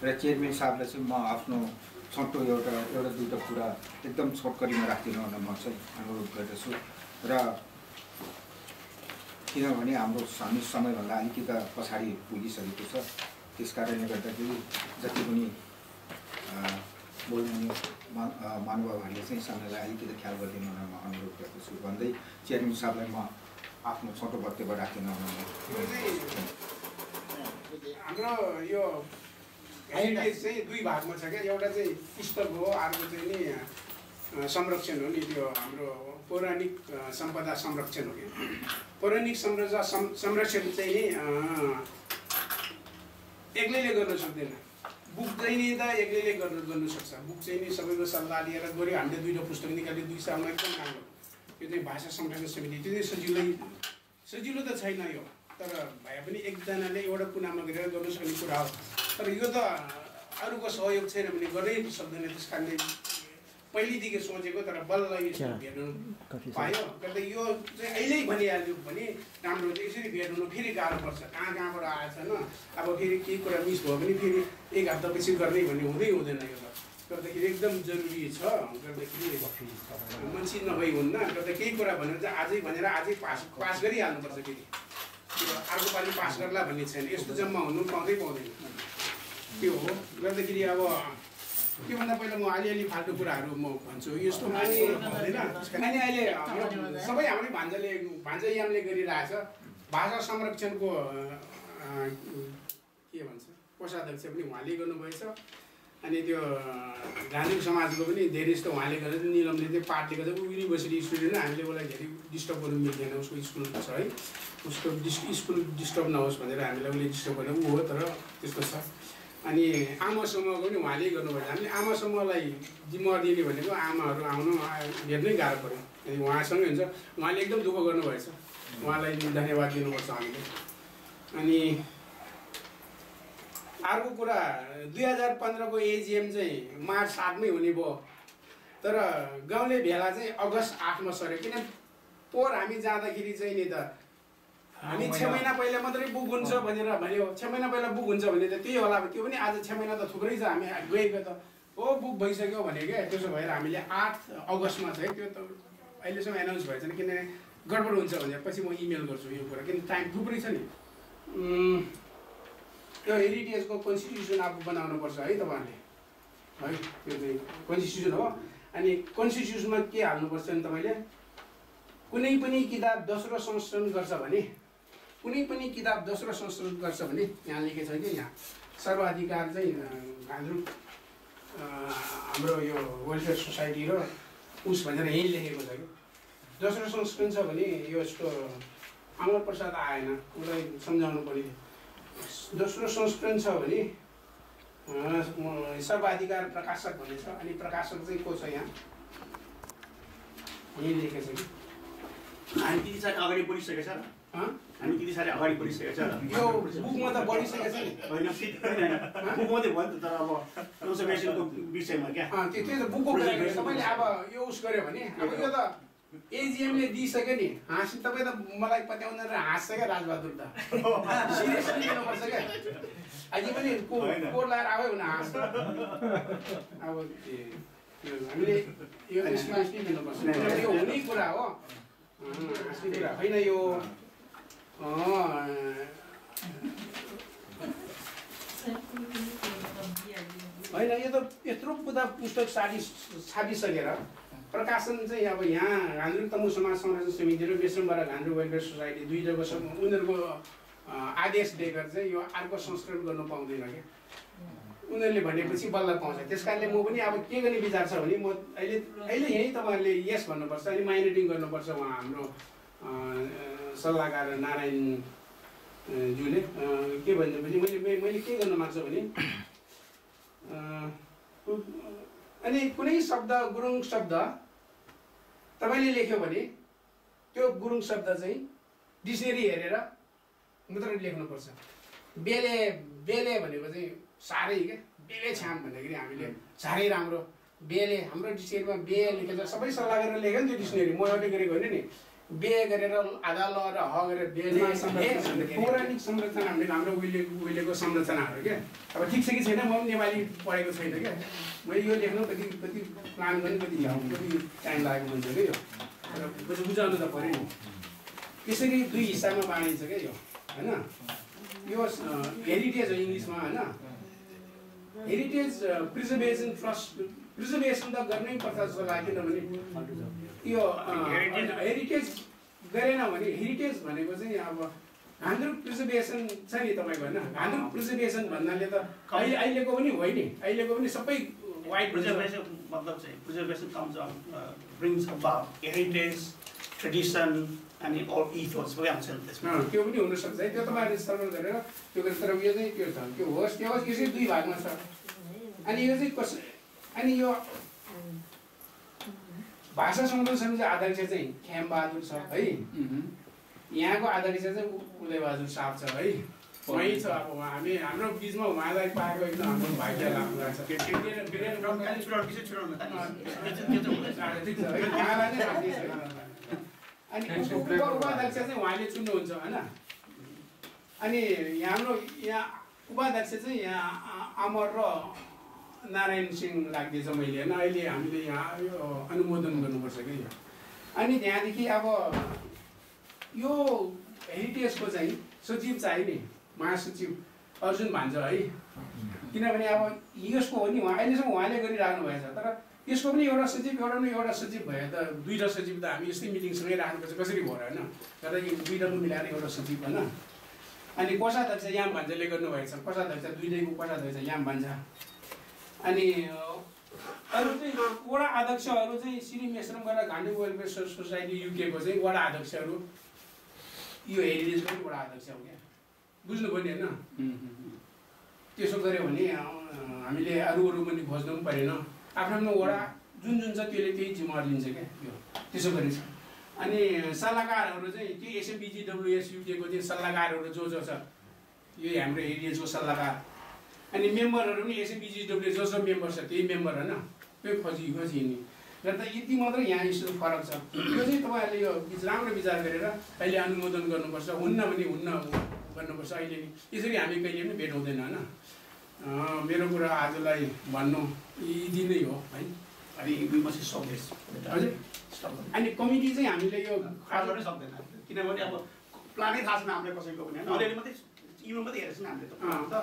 र चेयरम्यान साहबलाई चाहिँ म आफ्नो छोटो एउटा दुईवटा कुरा एकदम छोटकरीमा राखिदिनु भनेर म चाहिँ अनुरोध गर्दछु। र किनभने हामी समयभन्दा अलिकति पछाडि पुगिसकेको छ, त्यस कारणले गर्दाखेरि जति पनि बोल्ने महानुभावहरूले चाहिँ समयलाई अलिकति ख्याल गरिदिनु भनेर म अनुरोध गर्दछु भन्दै चेयरम्यान साहबलाई म आफ्नो छोटो वक्तव्य राख्दिन। हाम्रो यो हेरिटेज चाहिँ दुई भागमा छ क्या, एउटा चाहिँ पुस्तक हो, अर्को चाहिँ नि संरक्षण हो नि। त्यो हाम्रो पौराणिक सम्पदा संरक्षण हो कि। पौराणिक संरक्षण चाहिँ नि एक्लैले गर्न सक्दैन, बुक चाहिँ नि त एक्लैले गर्नु सक्छ। बुक चाहिँ नि सबैको सल्लाह लिएर गऱ्यो। हामीले दुईवटा पुस्तक निकाल्यो 2 सालमा, एकदम राम्रो। यो चाहिँ भाषा संरक्षण समिति, त्यो चाहिँ सजिलो त छैन यो, तर भए पनि एकजनाले एउटा कुनामा गरेर गर्न सक्ने कुरा हो। तर यो त अरूको सहयोग छैन भने गर्नै सक्दैन। त्यस कारणले पहिलेदेखि सोचेको, तर बल्ल यसो भेट्नु पायो। गर्दा यो चाहिँ अहिले भनिहाल्यो भने राम्रो हुन्छ। यसरी भेट्नु फेरि गाह्रो पर्छ, कहाँबाट आएछ न। अब फेरि केही कुरा मिस भयो भने फेरि 1 हप्तापछि गर्ने भन्ने हुँदैन यो त। गर्दाखेरि एकदम जरुरी छ। गर्दाखेरि मान्छे नभई हुन्न। गर्दा केही कुरा भनेर चाहिँ आजै भनेर आजै पास गरिहाल्नुपर्छ। फेरि अर्को पालि पास गर्ला भन्ने छैन। यस्तो जम्मा हुनु पाउँदैन त्यो हो। गर्दाखेरि अब त्योभन्दा पहिला म अलिअलि फाल्टु कुराहरू म भन्छु। यस्तो माने हुँदैन। अनि अहिले सबै हाम्रै भान्जायामले गरिरहेछ। भाषा संरक्षणको के भन्छ कोषाध्यक्ष पनि उहाँले गर्नुभएछ। अनि त्यो गान्धी समाजको पनि धेरै जस्तो उहाँले गरेर निलमले चाहिँ पाठ लिएको छ। ऊ युनिभर्सिटी स्टुडेन्ट, हामीले उसलाई धेरै डिस्टर्ब गर्नु मिल्दैन। उसको स्कुल छ है, उसको स्कुल डिस्टर्ब नहोस् भनेर हामीलाई उसले डिस्टर्ब गर्ने ऊ हो। तर त्यस्तो छ। अनि आमा समूहको पनि उहाँले गर्नुभएछ। हामीले आमा समूहलाई जिम्मा दिने भनेको आमाहरू आउनु भेट्नै गाह्रो पऱ्यो। यदि उहाँसँगै हुन्छ, उहाँले एकदम दुःख गर्नुभएछ। उहाँलाई धन्यवाद दिनुपर्छ हामीले। अनि अर्को कुरा 2015 को एजिएम चाहिँ मार्च 7मै हुने भयो। तर गाउँले भेला चाहिँ अगस्त 8मा सर्यो। किन पोहोर हामी जाँदाखेरि चाहिँ नि त हामी 6 महिना पहिला मात्रै बुक हुन्छ भनेर भन्यो। 6 महिना पहिला बुक हुन्छ भने त त्यही होला। त्यो पनि आज 6 महिना त थुप्रै छ। हामी गएको त हो बुक भइसक्यो भने क्या। त्यसो भएर हामीले 8 अगस्तमा चाहिँ त्यो त अहिलेसम्म एनाउन्स भएछ नि। किनभने गडबड हुन्छ भने पछि म इमेल गर्छु यो कुरा। किन टाइम थुप्रै छ नि। त्यो हेरिटेजको कन्स्टिट्युसन अब बनाउनुपर्छ है तपाईँहरूले है। त्यो चाहिँ कन्स्टिट्युसन हो। अनि कन्स्टिट्युसनमा के हाल्नुपर्छ नि तपाईँले, कुनै पनि किताब दोस्रो संशोधन गर्छ भने, यहाँ लेखेको छ कि यहाँ सर्वाधिकार चाहिँ गान्धु हाम्रो यो वेलफेयर सोसाइटी र उस भनेर यहीँ लेखेको छ कि दोस्रो संशोधन छ भने यो यस्तो अमर प्रसाद आएन, उसलाई सम्झाउनु पर्यो। दोस्रो संस्करण छ भने सर्वाधिकार प्रकाशक भन्ने छ। अनि प्रकाशक चाहिँ को छ यहाँ यही लेखेको छ कि हामी त्यति साह्रै अगाडि बढिसकेको छ र हामी त्यति साह्रै अगाडि बढिसकेको छ र यो बुकमा त बढिसकेको छ नि। होइन बुक मात्रै भयो नि त। तर अब कन्जर्भेसनको विषयमा क्या त्यो त बुकको कुरा गरेर तपाईँले अब यो उस गर्यो भने अब यो त एजिएमले दिइसक्यो नि। हाँसी तपाईँ त मलाई पत्याउँदैन र हाँस्छ क्या राजबहादुर त। सिरियसली लिनुपर्छ क्या। अझै पनि कोड लगाएर आफै हुन हाँस्छ। अब हामीले यो सिरियसली लिनुपर्छ। यो हुने कुरा हो, हाँस्ने कुरा होइन यो। होइन यो त यत्रो पुस्तक छापिसकेर प्रकाशन चाहिँ अब यहाँ घान्द्रुक तमु समाज संरक्षण समिति र बेसम्बरा घान्द्रुक वेलफेयर सोसाइटी दुईटाको उनीहरूको आदेश दिएर चाहिँ यो अर्को संस्करण गर्नु पाउँदैन क्या। उनीहरूले भनेपछि बल्ल पाउँछ। त्यस कारणले म पनि अब के गर्ने विचार छ भने म अहिले यहीँ तपाईँहरूले यस भन्नुपर्छ। अनि माइनरिटिङ गर्नुपर्छ। उहाँ हाम्रो सल्लाहकार नारायणज्यूले के भनेपछि मैले के गर्न माग्छु भने अनि कुनै शब्द गुरुङ शब्द तपाईँले लेख्यो भने त्यो गुरुङ शब्द चाहिँ डिक्सनेरी हेरेर मात्र लेख्नुपर्छ। बेले भनेको चाहिँ साह्रै क्या। बेले छाम भन्दाखेरि हामीले साह्रै राम्रो। बेले हाम्रो डिक्सनेरीमा बे लेखेर सबै सल्लाह गरेर लेख्यो नि त्यो डिक्सनेरी। म एउटै गरेको होइन नि। बिहे गरेर आधा ल र ह गरेर पौराणिक संरचना हाम्रो उहिलेको संरचनाहरू क्या अब ठिक छ कि छैन म पनि नेपाली पढेको छैन क्या मैले यो लेख्नु कति प्लान गर्ने कति टाइम लागेको हुन्छ क्या यो बुझाउनु त पऱ्यो नि त्यसरी दुई हिस्सामा बाँडिन्छ क्या यो होइन यो हेरिटेज हो इङ्ग्लिसमा होइन हेरिटेज प्रिजर्भेसन त गर्नै पर्छ जस्तो लाग्यो किनभने यो हेरिटेज गरेन भने हेरिटेज भनेको चाहिँ अब हान्द्रुक प्रिजर्भेसन छ नि तपाईँको होइन हान्द्रुक प्रिजर्भेसन भन्नाले त अहिलेको पनि होइन अहिलेको पनि सबै वाइड प्रिजर्भेसन मतलब चाहिँ preservation comes brings about heritage tradition अनि अल इथोस पनि आउँछ त्यसमा त्यो पनि हुनसक्छ है त्यो तपाईँहरूले सर्भर गरेर त्यो गरेर तर यो चाहिँ त्यो छ त्यो होस् त्यो होस् यो चाहिँ दुई भागमा छ अनि यो चाहिँ अनि यो भाषा संरक्षण समिति अध्यक्ष चाहिँ ख्यामबहादुर छ है यहाँको अध्यक्ष चाहिँ उदयबहादुर साहब छ है वहीँ छ अब हाम्रो बिचमा उहाँलाई पाएको एकदम हाम्रो भाग्य लाग्छ उहाँलाई नै राख्दैछ अनि उपाध्यक्ष चाहिँ उहाँले चुन्नुहुन्छ होइन अनि हाम्रो यहाँ उपाध्यक्ष चाहिँ यहाँ अमर र नारायण सिंह लाग्दैछ मैले होइन अहिले हामीले यहाँ यो अनुमोदन गर्नुपर्छ कि यो अनि त्यहाँदेखि अब यो हेरिटेजको चाहिँ सचिव चाहिँ नि महासचिव अर्जुन भान्जा है किनभने अब यसको हो नि अहिलेसम्म उहाँले गरिराख्नु भएछ तर यसको पनि एउटा सचिव एउटा सचिव भयो त दुईवटा सचिव त हामी यस्तै मिटिङसँगै राख्नुपर्छ कसरी भयो होइन तर यो दुईवटाको मिलाएर एउटा सचिव होइन अनि कोषाध्यक्ष याम भान्जाले गर्नुभएछ कोषाध्यक्ष दुईटैको कोषाध्यक्ष याम भान्जा अनि अरू चाहिँ वडा अध्यक्षहरू चाहिँ श्री मेश्रम गरेर घाण्डु वेलफेयर सोसाइटी युकेको चाहिँ वडा अध्यक्षहरू यो हेरिटेजको पनि वडा अध्यक्ष हो क्या बुझ्नुभयो नि होइन त्यसो गऱ्यो भने हामीले अरू पनि खोज्नु पनि परेन आफ्नो वडा जुन छ त्यसले त्यही जिम्मेवार लिन्छ क्या यो त्यसो गरेछ अनि सल्लाहकारहरू चाहिँ त्यो एसएमबिजिडब्ल्युएस युकेको चाहिँ सल्लाहकारहरू जो छ यो हाम्रो हेरिटेजको सल्लाहकार अनि मेम्बरहरू पनि एसएमबिजिडब्ल्यू जो मेम्बर छ त्यही मेम्बर होइन त्यो खोजी नि र त यति मात्रै यहाँ यस्तो फरक छ यो चाहिँ तपाईँहरूले यो राम्रो विचार गरेर अहिले अनुमोदन गर्नुपर्छ हुन्न भने हुन्न गर्नुपर्छ अहिले यसरी हामी कहिले पनि भेट हुँदैन होइन मेरो कुरा आजलाई भन्नु यति नै हो है अनि सक्दैछ हजुर अनि कमिटी चाहिँ हामीले यो खास गर्नै सक्दैन किनभने अब प्लानै थाहा छैन हामीलाई कसैको पनि होइन अलिअलि मात्रै इमेल मात्रै हेरेको छैन हामीले त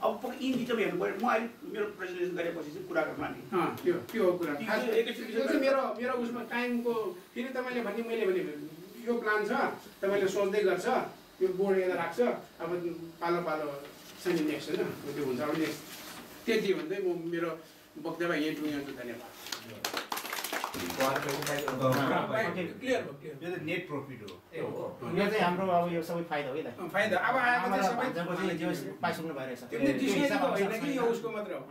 अब इन डिटेल हेर्नु पऱ्यो म अहिले मेरो प्रेजेन्टेसन गरेपछि चाहिँ कुरा गर्नु नि त्यो हो कुरा चाहिँ मेरो उसमा टाइमको फेरि तपाईँले भने मैले भने यो प्लान छ तपाईँले सोच्दै गर्छ यो बोर्ड यता राख्छ अब पालो चाहिँ नेक्स्ट होइन त्यो हुन्छ अब नेक्स्ट त्यति भन्दै म मेरो वक्तव्य यही टुङ्ग्याउँछु धन्यवाद नेट प्रफिट हो यो चाहिँ हाम्रो अब यो सबै फाइदा हो कि फाइदा अब आएको पाइसक्नु भइरहेछ डिक्सनेरीको होइन कि यो उसको मात्र हो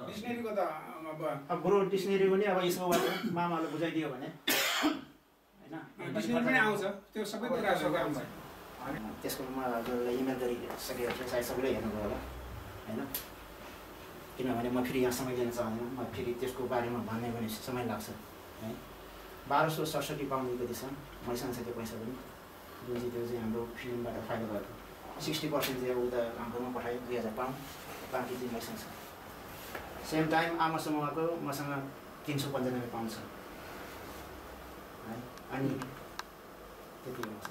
डिक्सनेरीको त अब बरु डिक्सनेरी पनि अब यसको मामाले बुझाइदियो भने होइन डिक्सनेरी पनि आउँछ त्यो सबै कुरा आउँछ त्यसको म हजुरलाई इमेल गरिसकेको छु सायद सबैले हेर्नुभयो होला होइन किनभने म फेरि यहाँ समय लिन चाहन्छु म फेरि त्यसको बारेमा भन्ने पनि समय लाग्छ है 1267 पाउन्डको दिन्छ मैसँग छ त्यो पैसा पनि जुन चाहिँ त्यो चाहिँ हाम्रो फिल्मबाट फाइदा भएको 60% चाहिँ उता हाम्रोमा पठायो 2000 पाउन्ड बाँकी चाहिँ मैसँग छ सेम टाइम आमा समूहको मसँग 395 पाउन्ड छ है अनि त्यति हुन्छ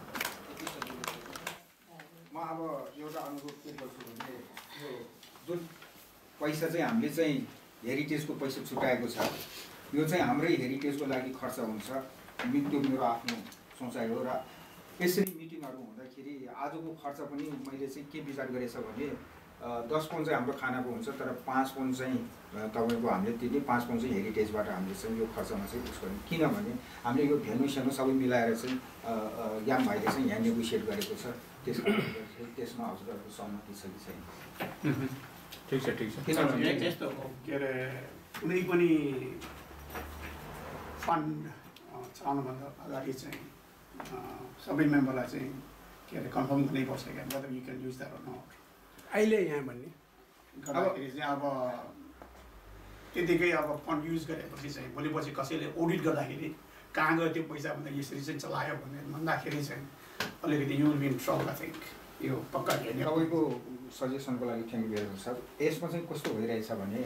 म अब एउटा अनुभव के गर्छु भने यो जुन पैसा चाहिँ हामीले चाहिँ हेरिटेजको पैसा छुट्याएको छ यो चाहिँ हाम्रै हेरिटेजको लागि खर्च हुन्छ त्यो मेरो आफ्नो सोचाइ हो र यसरी मिटिङहरू हुँदाखेरि आजको खर्च पनि मैले चाहिँ के विचार गरेछ भने 10 पाउन्ड चाहिँ हाम्रो खानाको हुन्छ तर 5 पाउन्ड चाहिँ तपाईँको हामीले तिर्ने 5 पाउन्ड चाहिँ हेरिटेजबाट हामीले चाहिँ यो खर्चमा चाहिँ उस गर्ने किनभने हामीले यो भेन्युसेनु सबै मिलाएर चाहिँ याम भाइले चाहिँ यहाँ नेगोसिएट गरेको छ त्यसमा हजुरहरूको सहमति छ कि छैन ठिक छ किनभने यस्तो के अरे कुनै पनि फन्ड चलाउनुभन्दा अगाडि चाहिँ सबै मेम्बरलाई चाहिँ के अरे कन्फर्म गर्नैपर्छ क्या मतलब you can use that or not अहिले यहाँ भन्ने गर्दाखेरि चाहिँ अब त्यतिकै अब फन्ड युज गरेपछि चाहिँ भोलिपछि कसैले ओडिट गर्दाखेरि कहाँ गयो त्यो पैसा भन्दा यसरी चाहिँ चलायो भनेर भन्दाखेरि चाहिँ अलिकति you will be in trouble I think यो पक्का हेर्ने। तपाईँको सजेसनको लागि thank you very much sir. यसमा चाहिँ कस्तो भइरहेछ भने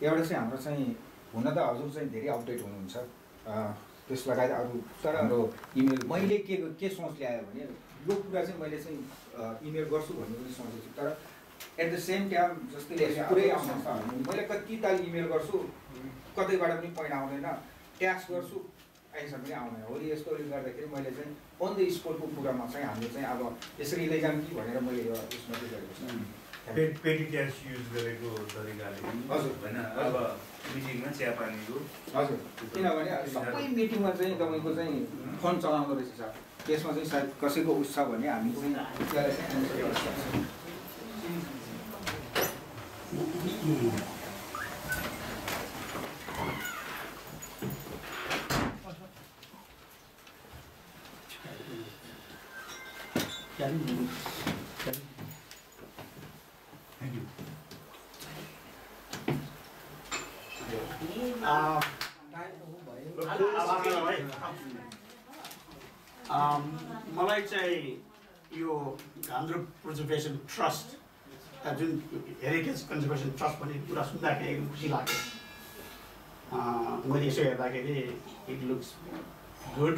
एउटा चाहिँ हाम्रो चाहिँ हुन त हजुर चाहिँ धेरै अपडेट हुनुहुन्छ त्यस लगायत अरू तर हाम्रो इमेल मैले के सोच ल्यायो भने यो कुरा चाहिँ मैले चाहिँ इमेल गर्छु भन्ने पनि सोचेको छु तर एट द सेम टाइम जस्तै पुरै आउनु मैले कति ताल इमेल गर्छु कतैबाट पनि पोइन्ट आउँदैन ट्याक्स गर्छु आइसम्म पनि आउँदैन हो यस्तोले गर्दाखेरि मैले चाहिँ अन द स्पोटको कुरामा चाहिँ हामीले चाहिँ अब यसरी लैजाउँ कि भनेर मैले यो उसमा चाहिँ गरेको छु पेटी ट्याक्स युज गरेको तरिकाले हजुर होइन अब मिटिङमा चियापानीको हजुर किनभने सबै मिटिङमा चाहिँ तपाईँको चाहिँ फोन चलाउँदो रहेछ सर त्यसमा चाहिँ सायद कसैको उस छ भने हामी चाहिँ त्यसलाई चाहिँ एन्सर गर्न सक्छौँ। मलाई चाहिँ यो हाम्रो प्रिजर्भेसन ट्रस्ट जुन हेरिटेज कन्जर्भेसन ट्रस्ट भन्ने कुरा सुन्दाखेरि एकदम खुसी लाग्यो। मैले यसो हेर्दाखेरि इट लुक्स गुड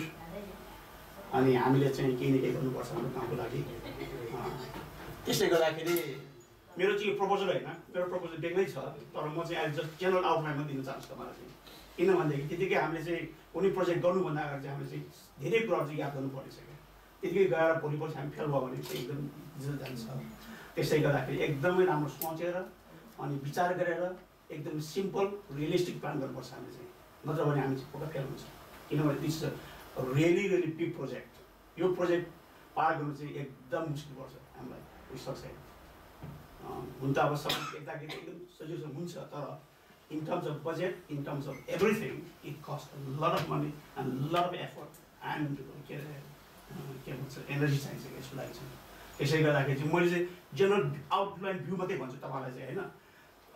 अनि हामीले चाहिँ केही न केही गर्नुपर्छ हाम्रो गाउँको लागि। त्यसले गर्दाखेरि मेरो चाहिँ यो प्रपोजल होइन, मेरो प्रपोजल बेग्लै छ तर म चाहिँ अहिले जस्ट जेनरल आउटलाइनमा दिन चाहन्छु तपाईँलाई चाहिँ। किनभनेदेखि त्यतिकै हामीले चाहिँ कुनै प्रोजेक्ट गर्नुभन्दा अगाडि चाहिँ हामीले चाहिँ धेरै कुराहरू चाहिँ याद गर्नु परिसक्यो। त्यतिकै गएर भोलिपल्ट हामी फेल भयो भने चाहिँ एकदम इज्जत जान्छ। त्यसै गर्दाखेरि एकदमै राम्रो सोचेर अनि विचार गरेर एकदम सिम्पल रियलिस्टिक प्लान गर्नुपर्छ हामीले चाहिँ, नत्र भने हामी चाहिँ पक्का फेल हुन्छ। किनभने this is a really big project. यो प्रोजेक्ट पार गर्नु चाहिँ एकदम मुस्किल पर्छ हामीलाई उयो सक्छ। हुन त अब सबै देख्दाखेरि एकदम सजिलो हुन्छ तर in terms of budget, in terms of everything, it costs a lot of money and a lot of effort and energy चाहिन्छ यसको लागि चाहिँ। त्यसै गर्दाखेरि चाहिँ मैले चाहिँ जेनरल आउटलाइन भ्यू मात्रै भन्छु तपाईँलाई चाहिँ होइन।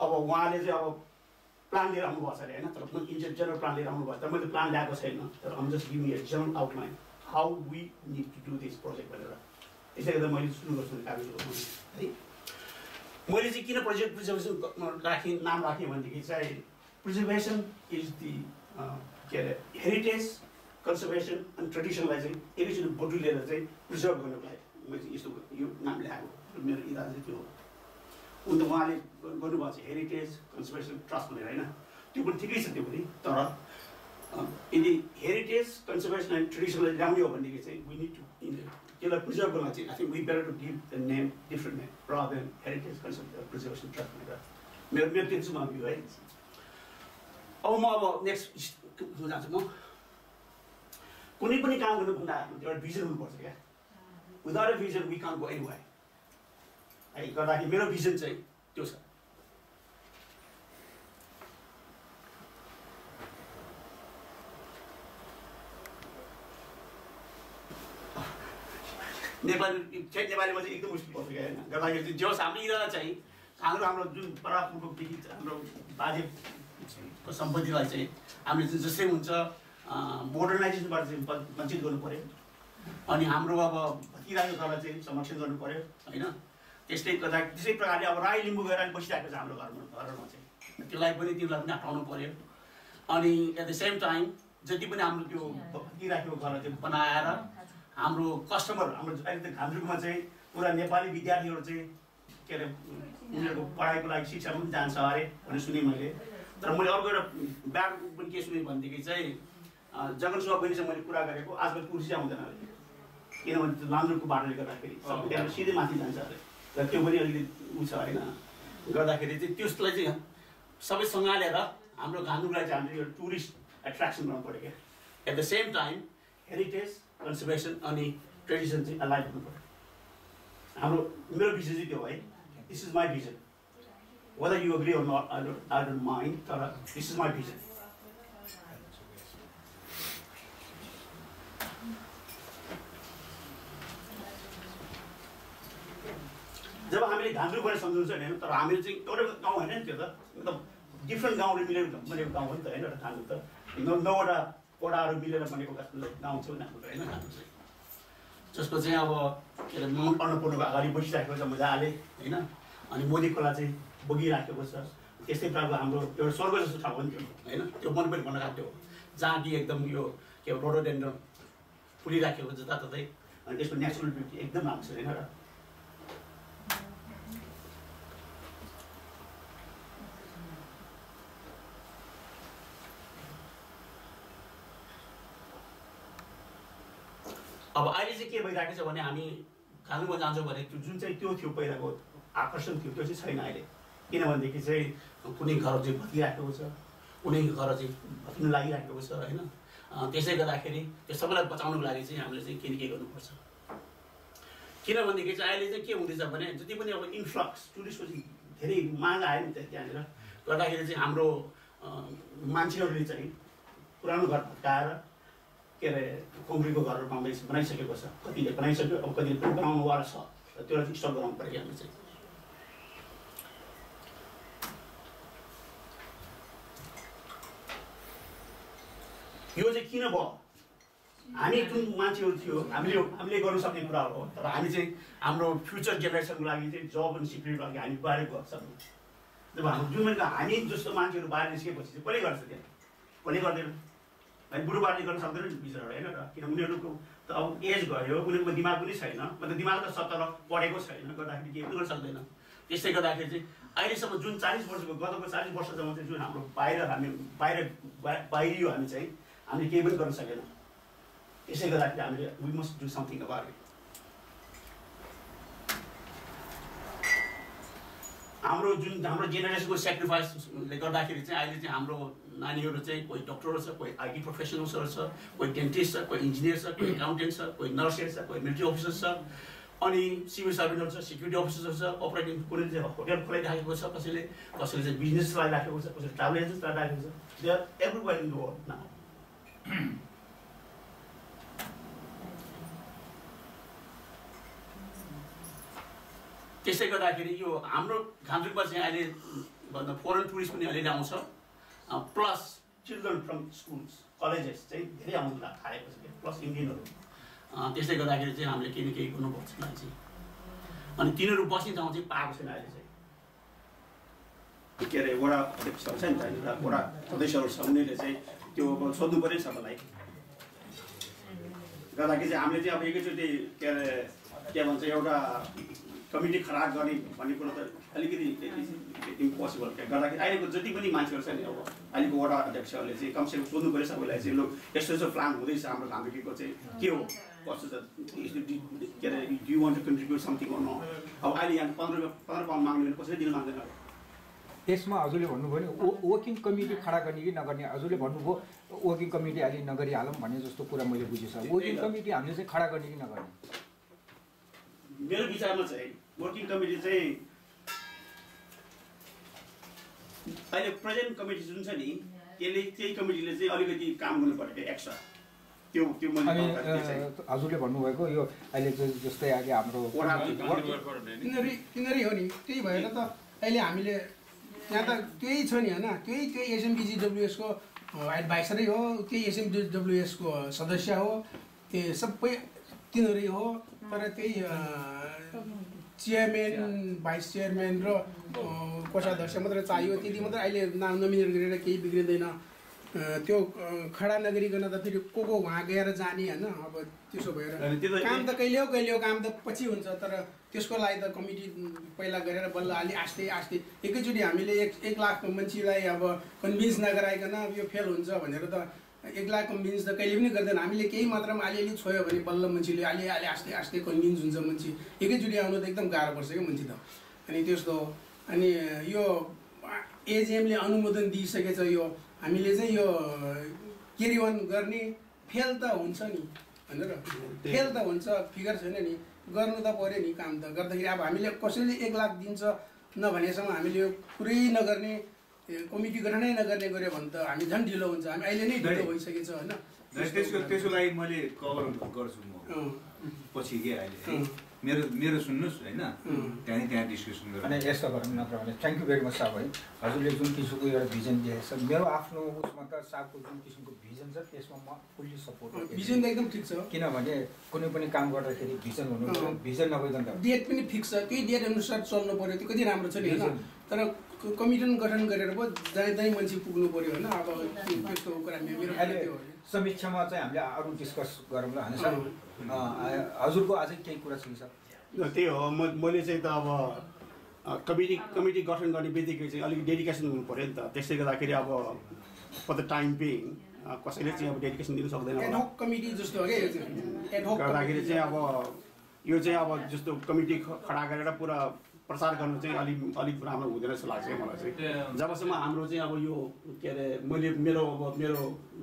अब उहाँले चाहिँ अब प्लान लिएर आउनुभएको छ अरे होइन, तर जेनरल प्लान लिएर आउनुभएको तर मैले प्लान ल्याएको छैन तर um just giving a general outline how we need to do this project भनेर। त्यसै गर्दा मैले सुरु गर्छु कागज है। मैले चाहिँ किन प्रोजेक्ट प्रिजर्भेसन नाम राखेँ भनेदेखि चाहिँ प्रिजर्भेसन इज दि के अरे हेरिटेज कन्जर्भेसन अनि ट्रेडिसनलाई चाहिँ एकैचोटि बटुलेर चाहिँ प्रिजर्भ गर्नुको लागि मैले चाहिँ यस्तो यो नाम ल्याएको। मेरो इरादा चाहिँ त्यो हो। उन त उहाँले गर्नुभएको छ हेरिटेज कन्जर्भेसन ट्रस्ट भनेर होइन, त्यो पनि ठिकै छ त्यो पनि। तर यदि हेरिटेज कन्जर्भेसन एन्ड ट्रेडिसनलाई ल्याउने हो भनेदेखि चाहिँ वी निड टु त्यसलाई प्रिजर्भ गर्न चाहिँ I think we better to give the name different name rather than heritage preservation trust भनेर मेरो त्यो चाहिँ म भ्यू है। अब म अब नेक्स्ट जान्छु म कुनै पनि काम गर्नुभन्दा एउटा भिजन हुनुपर्छ क्या। Without a vision we can't go anywhere है। गर्दाखेरि मेरो भिजन चाहिँ त्यो छ। नेपालीमा चाहिँ एकदम मुस्किल पर्छ क्या होइन। गर्दाखेरि चाहिँ जोस् हाम्रो इरादा चाहिँ हाम्रो जुन परापूर्वदेखि हाम्रो बाजेको सम्पत्तिलाई चाहिँ हामीले चाहिँ जस्तै हुन्छ मोडर्नाइजेसनबाट चाहिँ वञ्चित गर्नु पऱ्यो अनि हाम्रो अब भत्किरहेको घरलाई चाहिँ संरक्षण गर्नु पऱ्यो होइन। त्यस्तै गर्दा त्यसै प्रकारले अब राई लिम्बू गएर बसिरहेको छ हाम्रो घरमा चाहिँ त्यसलाई पनि तिनीलाई पनि हटाउनु पऱ्यो। अनि एट द सेम टाइम जति पनि हाम्रो त्यो भत्किराखेको घरलाई चाहिँ बनाएर हाम्रो कस्टमर हाम्रो अहिले त घान्द्रुकमा चाहिँ पुरा नेपाली विद्यार्थीहरू चाहिँ के अरे उनीहरूको पढाइको लागि शिक्षा पनि जान्छ अरे भनेर सुनेँ मैले। तर मैले अर्को एउटा ब्याग पनि के सुनेँ भनेदेखि चाहिँ जगनसभा बहिनीसँग मैले कुरा गरेको आजकल कुर्सी आउँदैन अरे किनभने त्यो लान्द्रुकको बाटोले गर्दाखेरि त्यहाँ सिधै माथि जान्छ अरे। र त्यो पनि अलिकति उ छ होइन। गर्दाखेरि चाहिँ त्यसलाई चाहिँ सबै सँगालेर हाम्रो घान्द्रुकलाई चाहिँ हामीले एउटा टुरिस्ट एट्र्याक्सन बनाउनु पऱ्यो क्या। At the same time heritage conservation अनि ट्रेडिसन चाहिँ अलाइभ हुनु पऱ्यो। हाम्रो मेरो भिजन चाहिँ त्यो है। This is my vision whether you agree or not I don't mind तर दिस इज माई भिजन। जब हामीले घान्द्रुक भनेर सम्झाउँछ होइन तर हामीले चाहिँ एउटै गाउँ होइन नि त्यो त एकदम डिफ्रेन्ट गाउँले मिलेको गाउँ हो नि त होइन एउटा घान्द्रुक त नौवटा वडाहरू मिलेर बनेको गाउँ छ हाम्रो होइन हाम्रो चाहिँ जसको चाहिँ अब के अरे माउन्ट अन्नपूर्णको अगाडि बसिराखेको छ मजाले होइन अनि मोदी खोला चाहिँ बगिराखेको छ त्यस्तै प्रकारको हाम्रो एउटा स्वर्ग जस्तो ठाउँ हो नि त्यो होइन त्यो मन पनि भन्न गएको थियो जहाँ कि एकदम यो के रोडोडेन्ड्रन फुलिराखेको जताततै अनि त्यसको नेचुरल ब्युटी एकदम राम्रो छ होइन र अब अहिले चाहिँ के भइरहेको छ भने हामी कालेबुङमा जान्छौँ भने त्यो जुन चाहिँ त्यो थियो पहिलाको आकर्षण थियो त्यो चाहिँ छैन अहिले किनभनेदेखि चाहिँ कुनै घर चाहिँ भत्किराखेको छ कुनै घर चाहिँ भत्किन लागिराखेको छ होइन त्यसै गर्दाखेरि त्यो सबैलाई बचाउनुको लागि चाहिँ हामीले चाहिँ के न के गर्नुपर्छ किनभनेदेखि चाहिँ अहिले चाहिँ के हुँदैछ भने जति पनि अब इन्फ्लक्स टुरिस्टको चाहिँ धेरै माग आयो नि त्यहाँनिर गर्दाखेरि चाहिँ हाम्रो मान्छेहरूले चाहिँ पुरानो घर भत्काएर के अरे कङ्क्रिटको घरहरू बनाइसकेको छ कतिले बनाइसक्यो अब कतिले पनि बनाउनुवाला छ र त्यसलाई चाहिँ स्टप गराउनु पऱ्यो हामीले चाहिँ यो चाहिँ किन भयो हामी जुन मान्छेहरू थियो हामीले गर्नु सक्ने कुरा हो तर हामी चाहिँ हाम्रो फ्युचर जेनेरेसनको लागि चाहिँ जब अनि सिक्युरिटीको लागि हामी बाहिर गएको सक्छौँ जब हाम्रो जुन हामी जस्तो मान्छेहरू बाहिर निस्केपछि चाहिँ कसले गर्छ त्यहाँ कसले गर्दैन है बुढोबाटले गर्न सक्दैन नि बिचरा होइन र किन उनीहरूको त अब एज गयो उनीहरूको दिमाग पनि छैन मतलब दिमाग त सत्तर पढेको छैन गर्दाखेरि केही पनि गर्न सक्दैन त्यसले गर्दाखेरि चाहिँ अहिलेसम्म जुन 40 वर्षको गतको 40 वर्षसम्म चाहिँ जुन हाम्रो बाहिरियो हामी चाहिँ हामीले केही पनि गर्न सकेन त्यसै गर्दाखेरि हामीले we must do something about it हाम्रो जेनेरेसनको सेक्रिफाइसले गर्दाखेरि चाहिँ अहिले चाहिँ हाम्रो नानीहरू चाहिँ कोही डक्टरहरू छ कोही आइटी प्रोफेसनल्सहरू छ कोही डेन्टिस्ट छ कोही इन्जिनियर छ कोही एकाउन्टेन्ट छ कोही नर्सहरू छ कोही मिलिट्री अफिसर छ अनि सिभिल सर्भेन्टहरू छ सिक्युरिटी अफिसरहरू छ अपरेटिङ कुनै चाहिँ होटल खोलाइराखेको छ कसैले चाहिँ बिजनेस चलाइराखेको छ कसैले ट्राभल एजेन्सी चलाइराखेको छ they are everywhere in the world now त्यसै गर्दाखेरि यो हाम्रो घामजुङमा चाहिँ अहिले भन्दा फरेन टुरिस्ट पनि अलिअलि आउँछ plus children from schools colleges चाहिँ धेरै आउनु थालेको छ प्लस इन्डियनहरू त्यसले गर्दाखेरि चाहिँ हामीले केही न केही गर्नुपर्छ मलाई चाहिँ अनि तिनीहरू बस्ने ठाउँ चाहिँ पाएको छैन अहिले चाहिँ के अरे वडा अध्यक्षहरू छ नि त होइन वडा सदस्यहरू छ उनीहरूले चाहिँ त्यो अब सोध्नु पऱ्यो नि सबैलाई गर्दाखेरि चाहिँ हामीले चाहिँ अब एकैचोटि के अरे के भन्छ एउटा कमिटी खडा गर्ने भन्ने कुरो त अलिकति इम्पोसिबल गर्दाखेरि अहिलेको जति पनि मान्छेहरू छ नि अब अहिलेको वडा अध्यक्षहरूले चाहिँ कमसेकम सोध्नु पऱ्यो सबैलाई चाहिँ लु यस्तो यस्तो प्लान हुँदैछ हाम्रो घामजुङको चाहिँ के हो कस्तो छ के अरे do want to contribute something गर्नु अब अहिले यहाँ 15 पाउन्ड माग्ने भने कसैले दिन माग्दैन यसमा हजुरले भन्नुभयो नि वर्किङ कमिटी खडा गर्ने कि नगर्ने हजुरले भन्नुभयो वर्किङ कमिटी अहिले नगरिहालौँ भन्ने जस्तो कुरा मैले बुझेँ वर्किङ कमिटी हामीले चाहिँ खडा गर्ने कि नगर्ने मेरो विचारमा चाहिँ वर्किङ कमिटी चाहिँ अहिले प्रेजेन्ट कमिटी जुन छ नि त्यही कमिटीले चाहिँ अलिकति काम गर्नु पर्यो क्या एक्स्ट्रा त्यो हजुरले भन्नुभएको यो अहिले जस्तै अहिले हाम्रो तिनीहरू हो नि त्यही भएर त अहिले हामीले यहाँ त त्यही छ नि होइन त्यही एसएमबिजिडब्ल्युएसको एडभाइसरै हो त्यही एसएमबिजिडब्ल्युएसको सदस्य हो त्यो सबै तिनीहरू हो तर त्यही चेयरम्यान भाइस चेयरम्यान र कोषाध्यक्ष मात्रै चाहियो त्यति मात्रै अहिले नाम नोमिनेट गरेर केही बिग्रिँदैन त्यो खडा नगरिकन त फेरि को वहाँ गएर जाने होइन अब त्यसो भएर काम त कहिले हो काम त पछि हुन्छ तर त्यसको लागि त कमिटी पहिला गरेर बल्ल अलि आस्ते एकैचोटि हामीले 1 लाख मान्छेलाई अब कन्भिन्स नगराइकन यो फेल हुन्छ भनेर त 1 लाख कन्भिन्स त कहिले पनि गर्दैन हामीले केही मात्रामा अलिअलि छोयो भने बल्ल मान्छेले अलि आस्ते कन्भिन्स हुन्छ मान्छे एकैचोटि आउनु त एकदम गाह्रो पर्छ क्या मान्छे त अनि त्यस्तो अनि यो एजिएमले अनुमोदन दिइसकेछ यो हामीले चाहिँ यो क्यारी अन गर्ने फेल त हुन्छ नि भनेर फेल त हुन्छ फिगर छैन नि गर्नु त पर्यो नि काम त गर्दाखेरि अब हामीले कसैले 1 लाख दिन्छ नभनेसम्म हामीले यो पुरै नगर्ने कमिटी गठनै नगर्ने गऱ्यो भने त हामी झन् ढिलो हुन्छ हामी अहिले नै ढिलो भइसकेछ होइन त्यसको लागि मैले कभर गर्छु म पछि के अहिले मेरो सुन्नुहोस् होइन, त्यहाँ डिस्कसन गरौँ। अनि यस्तो गरौँ नत्र भने थ्याङ्क यू भेरी मच साहब है, हजुरले जुन किसिमको एउटा भिजन दिएको छ, मेरो आफ्नो उसमा त साहबको जुन किसिमको भिजन छ त्यसमा म फुल्ली सपोर्ट गर्छु। भिजन त एकदम ठिक छ, किनभने कुनै पनि काम गर्दाखेरि भिजन हुनु, भिजन नभइकन त डेट पनि फिक्स छ, त्यही डेट अनुसार चल्नु पर्यो, त्यो कति राम्रो छ नि होइन। तर कमिटन गठन गरेर पो जहीँ मान्छे पुग्नु पर्यो होइन। अब त्यस्तो कुरा मेरो समीक्षामा चाहिँ हामीले अरू डिस्कस गरौँ ल होइन सर। हजुरको अझै केही कुरा छ सर? त्यही हो, मैले चाहिँ त अब कमिटी गठन गर्ने बित्तिकै चाहिँ अलिकति डेडिकेसन हुनु पऱ्यो नि त। त्यसले गर्दाखेरि अब फर द टाइम बिङ कसैले चाहिँ अब डेडिकेसन दिनु सक्दैन कमिटी जस्तो हो क्या गर्दाखेरि चाहिँ अब यो चाहिँ अब जस्तो कमिटी खडा गरेर पुरा प्रचार गर्नु चाहिँ अलिक राम्रो हुँदैन जस्तो लाग्छ मलाई चाहिँ। जबसम्म हाम्रो चाहिँ अब यो के अरे मेरो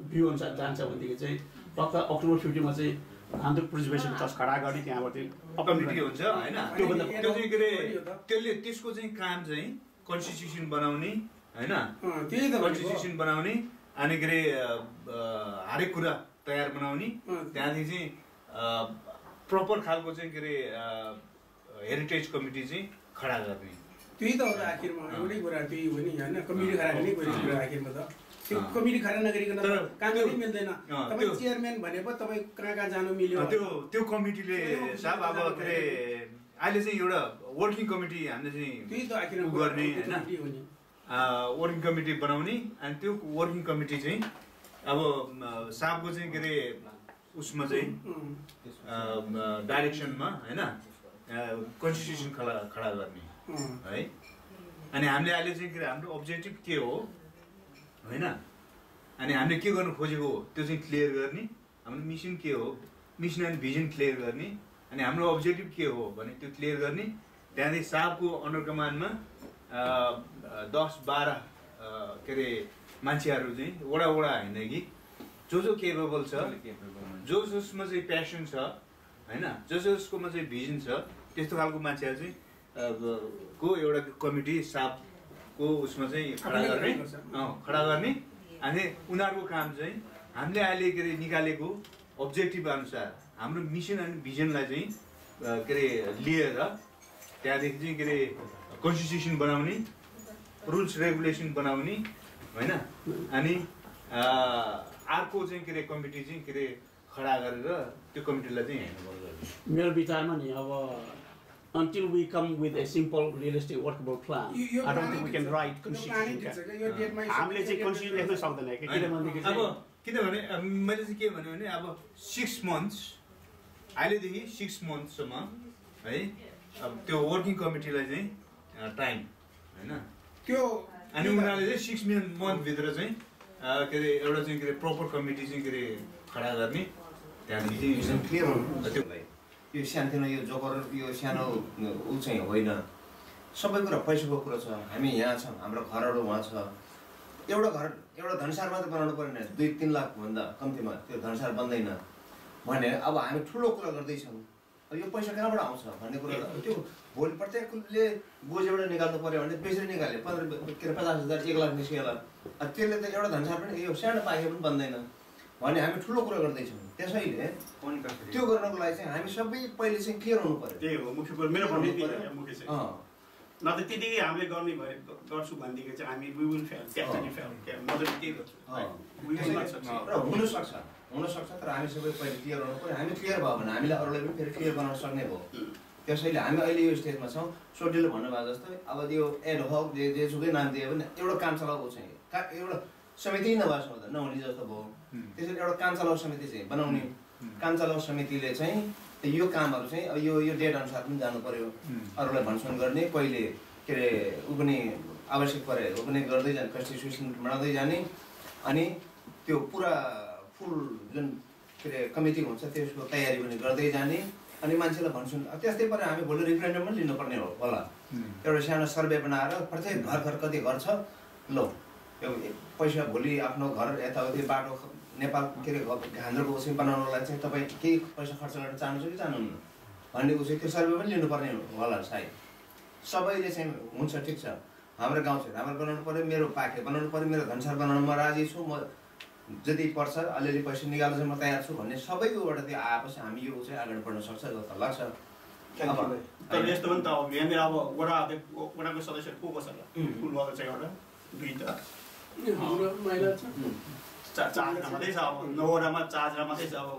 भ्यू अनुसार जान्छ भनेदेखि चाहिँ पक्का अक्टोबर 50 चाहिँ हाम्रो प्रिजर्भेसन ट्रस्ट खडा गर्ने त्यहाँबाट कमिटी हुन्छ होइन। त्यो चाहिँ के अरे त्यसको चाहिँ काम चाहिँ कन्स्टिट्युसन बनाउने होइन, कन्स्टिट्युसन बनाउने अनि के अरे हरेक कुरा तयार बनाउने, त्यहाँदेखि चाहिँ प्रपर खालको चाहिँ के अरे हेरिटेज कमिटी चाहिँ खडा गर्ने। त्यही त हो त आखिरमा एउटै कुरा त्यही हो नि होइन। कमिटी खडा गर्ने कुरा आखिरमा त त्यो कमिटी खडा नगरिकन काम गर्नै मिल्दैन। तपाईँ चेयरम्यान भने पो तपाईँ कहाँ जानु मिल्यो त्यो कमिटीले साहब अब के अरे अहिले चाहिँ एउटा वर्किङ कमिटी हामीले चाहिँ त्यही त आखिरमा गर्ने होइन, वर्किङ कमिटी बनाउने। अनि त्यो वर्किङ कमिटी चाहिँ अब साहबको चाहिँ के अरे उसमा चाहिँ डाइरेक्सनमा होइन कन्स्टिट्युसन खडा गर्ने है। अनि हामीले अहिले चाहिँ के अरे हाम्रो अब्जेक्टिभ के हो होइन, अनि हामीले के गर्नु खोजेको हो त्यो चाहिँ क्लियर गर्ने। हाम्रो मिसन के हो, मिसन एन्ड भिजन क्लियर गर्ने। अनि हाम्रो अब्जेक्टिभ के हो भने त्यो क्लियर गर्ने। त्यहाँदेखि साहबको अन्डर कमान्डमा 10-12 के अरे मान्छेहरू चाहिँ वडा होइन कि जो केपेबल छ, जसमा चाहिँ प्यासन छ होइन, जसकोमा चाहिँ भिजन छ, त्यस्तो खालको मान्छेहरू चाहिँ को एउटा कमिटी साहबको उसमा चाहिँ खडा गर्ने। अनि उनीहरूको काम चाहिँ हामीले अहिले के अरे निकालेको अब्जेक्टिभ अनुसार हाम्रो मिसन एन्ड भिजनलाई चाहिँ के अरे लिएर त्यहाँदेखि चाहिँ के अरे कन्स्टिट्युसन बनाउने, रुल्स रेगुलेसन बनाउने होइन। अनि अर्को चाहिँ के अरे कमिटी चाहिँ के अरे खडा गरेर त्यो कमिटीलाई चाहिँ हेर्नु। मेरो विचारमा नि अब until we come with a simple, realistic, workable plan, I don't think we can write constitution. हामीले चाहिँ कन्स्टिट्युसन लेख्न सक्दैन किनभने अब किनभने मैले चाहिँ के भन्यो भने अब 6 months अहिलेदेखि 6 monthsसम्म है अब त्यो वर्किङ कमिटीलाई चाहिँ टाइम होइन त्यो। अनि उनीहरूले चाहिँ 6 month भित्र चाहिँ के अरे एउटा चाहिँ के अरे प्रपर कमिटी चाहिँ के अरे खडा गर्ने। त्यहाँदेखि चाहिँ क्लियर हुनु त्यो यो सानोतिनो यो जोकर यो सानो ऊ चाहिँ होइन, सबै कुरा पैसाको कुरा छ। हामी यहाँ छौँ, हाम्रो घरहरू उहाँ छ। एउटा धनसार मात्र बनाउनु परेन, 2-3 लाख भन्दा कम्तीमा त्यो धनसार बन्दैन भने अब हामी ठुलो कुरा गर्दैछौँ। अब यो पैसा कहाँबाट आउँछ भन्ने कुरा त्यो भोलि प्रत्येकले गोजेबाट निकाल्नु पऱ्यो भने बेसरी निकाल्यो 50,000 1 लाख निस्किएला। त्यसले त एउटा धनसार पनि यो सानो पाखे पनि बन्दैन भने हामी ठुलो कुरा गर्दैछौँ। त्यसैले त्यो गर्नको लागि चाहिँ हामी सबै पहिले चाहिँ क्लियर हुनु पर्यो। त्यही हो मुख्य मेरो भन्ने मुख्य चाहिँ न त त्यतिकै हामीले गर्ने भए गर्छु भनेदेखि चाहिँ हामी we will fail, definitely fail. म त त्यही गर्छु र हुनसक्छ तर हामी सबै पहिले क्लियर हुनु पर्यो। हामी क्लियर भयो भने हामीले अरूलाई पनि फेरि क्लियर बनाउन सक्ने भयो। त्यसैले हामी अहिले यो स्टेजमा छौँ। सोटिले भन्नुभएको जस्तै अब यो एड हक जेसुकै नाम दियो भने एउटा काम चलाएको चाहिँ एउटा समिति नभएसम्म त नहुने जस्तो भयो। त्यसैले एउटा काम चलाउ समिति चाहिँ बनाउने। काम चलाउ समितिले चाहिँ यो कामहरू चाहिँ अब यो डेट अनुसार पनि जानु पर्यो। अरूलाई भनसुन गर्ने, पहिले के अरे ऊ पनि आवश्यक परे ऊ पनि गर्दै जाने, कन्स्टिट्युसन बनाउँदै जाने। अनि त्यो पुरा फुल जुन के अरे कमिटी हुन्छ त्यसको तयारी पनि गर्दै जाने। अनि मान्छेलाई भनसुन त्यस्तै परे हामी भोलि रिफरेन्डम पनि लिनुपर्ने हो होला। एउटा सानो सर्वे बनाएर प्रत्येक घर कति घर छ लो यो पैसा भोलि आफ्नो घर यताउति बाटो नेपाल के अरे घान्द्रोको उसै बनाउनलाई चाहिँ तपाईँ केही पैसा खर्च गर्न चाहनुहुन्छ कि चाहनुहुन्न भन्ने उसै त्यो सर्वे पनि लिनुपर्ने होला सायद। सबैले चाहिँ हुन्छ ठिक छ हाम्रो गाउँ चाहिँ राम्रो बनाउनु पऱ्यो, मेरो पाखे बनाउनु पऱ्यो, मेरो धनसार बनाउनु म राजी छु, म जति पर्छ अलिअलि पैसा निकाल्नु चाहिँ म तयार छु भन्ने सबैकोबाट त्यो आएपछि हामी यो चाहिँ अगाडि बढ्न सक्छ जस्तो लाग्छ। तर यस्तो पनि त अब यहाँनिर अब वडाको सदस्यहरू को छ ल फुलवाला चाहिँ एउटा दुईवटा हाम्रो महिला छ 4जना मात्रै छ अब 9 वडामा 4जना मात्रै छ अब